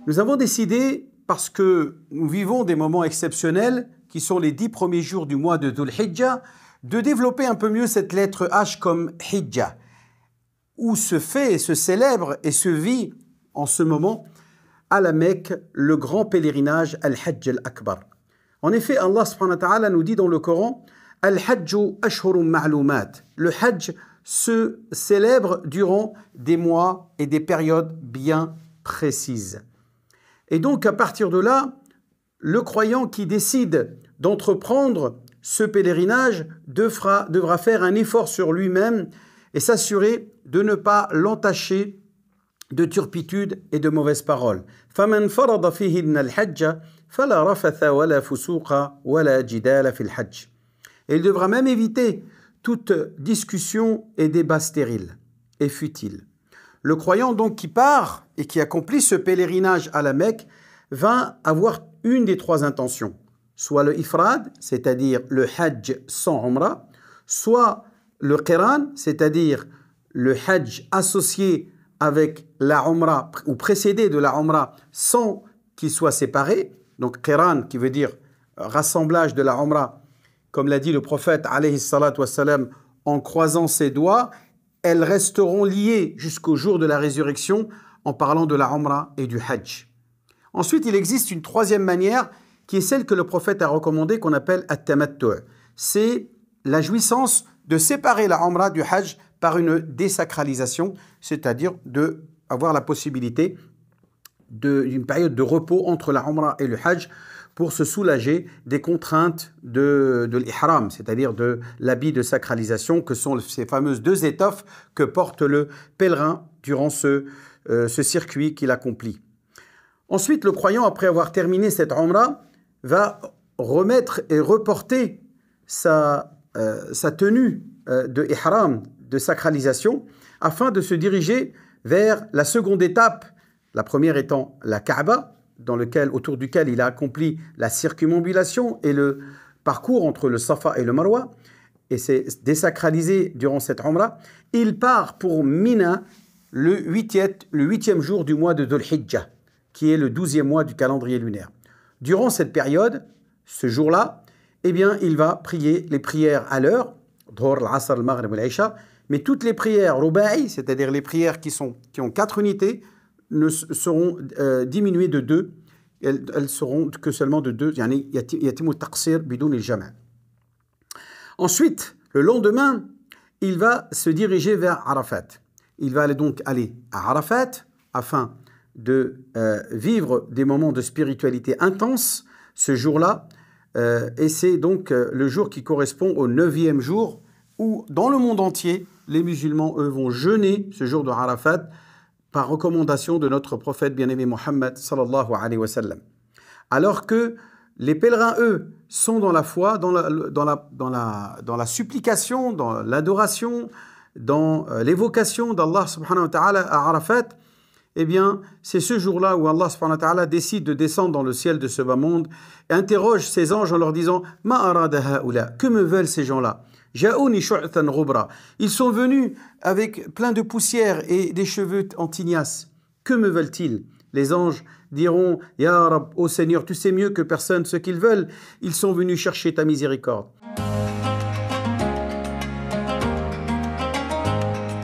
Nous avons décidé, parce que nous vivons des moments exceptionnels, qui sont les 10 premiers jours du mois de Dhul Hijjah, de développer un peu mieux cette lettre H comme Hijjah, où se fait et se célèbre et se vit en ce moment à la Mecque le grand pèlerinage Al-Hajj al-Akbar. En effet, Allah subhanahu wa ta'ala nous dit dans le Coran Al-Hajju ashhurun ma'lumat. Le Hajj se célèbre durant des mois et des périodes bien précises. Et donc, à partir de là, le croyant qui décide d'entreprendre ce pèlerinage devra faire un effort sur lui-même et s'assurer de ne pas l'entacher de turpitude et de mauvaises paroles. فَمَنْ فَرَضَ فِيهِنَّ الْحَجَّ فَلَا رَفَثَ وَلَا فُسُوقَ وَلَا جِدَالَ فِي الْحَجِّ. Et il devra même éviter toute discussion et débat stérile et futile. Le croyant donc qui part et qui accomplit ce pèlerinage à la Mecque va avoir une des 3 intentions, soit le ifrad, c'est-à-dire le hajj sans umrah, soit le qiran, c'est-à-dire le hajj associé avec la umrah ou précédé de la umrah sans qu'il soit séparé, donc qiran qui veut dire rassemblage de la umrah, comme l'a dit le prophète alayhi salatu wassalam, en croisant ses doigts, elles resteront liées jusqu'au jour de la résurrection en parlant de la umrah et du hajj. Ensuite, il existe une 3e manière qui est celle que le prophète a recommandée, qu'on appelle at-tamattu'. C'est la jouissance de séparer la umrah du hajj par une désacralisation, c'est-à-dire d'avoir la possibilité d'une période de repos entre la umrah et le hajj pour se soulager des contraintes de l'ihram, c'est-à-dire de l'habit de sacralisation, que sont ces fameuses 2 étoffes que porte le pèlerin durant ce circuit qu'il accomplit. Ensuite, le croyant, après avoir terminé cette umrah, va remettre et reporter sa tenue de ihram, de sacralisation, afin de se diriger vers la seconde étape, la première étant la Kaaba, autour duquel il a accompli la circumambulation et le parcours entre le Safa et le Marwa, et s'est désacralisé durant cette umrah. Il part pour Mina le 8e jour du mois de Dhul Hijjah, qui est le 12e mois du calendrier lunaire. Durant cette période, ce jour-là, eh bien, il va prier les prières à l'heure, Dhuhr, al-Asr, al-Maghrib, al-Isha, mais toutes les prières ruba'i, c'est-à-dire les prières qui ont 4 unités, seront diminuées de 2. Elles seront que seulement de 2. Yatimu taqsir bidoun al-jama'. Ensuite, le lendemain, il va se diriger vers Arafat. Il va donc aller à Arafat afin de vivre des moments de spiritualité intense ce jour-là. Et c'est donc le jour qui correspond au 9e jour où, dans le monde entier, les musulmans, eux, vont jeûner ce jour de Arafat par recommandation de notre prophète bien-aimé Mohammed sallallahu alayhi wa sallam. Alors que les pèlerins, eux, sont dans la foi, dans la supplication, dans l'adoration, dans l'évocation d'Allah subhanahu wa ta'ala à Arafat, eh bien, c'est ce jour-là où Allah subhanahu wa ta'ala décide de descendre dans le ciel de ce bas monde et interroge ses anges en leur disant « Ma arada haoula » que me veulent ces gens-là ? Ja'ouni shu'than ghubra. Ils sont venus avec plein de poussière et des cheveux en tignasse. Que me veulent-ils ? Les anges diront « Ya Rab, ô Seigneur, tu sais mieux que personne ce qu'ils veulent. Ils sont venus chercher ta miséricorde. »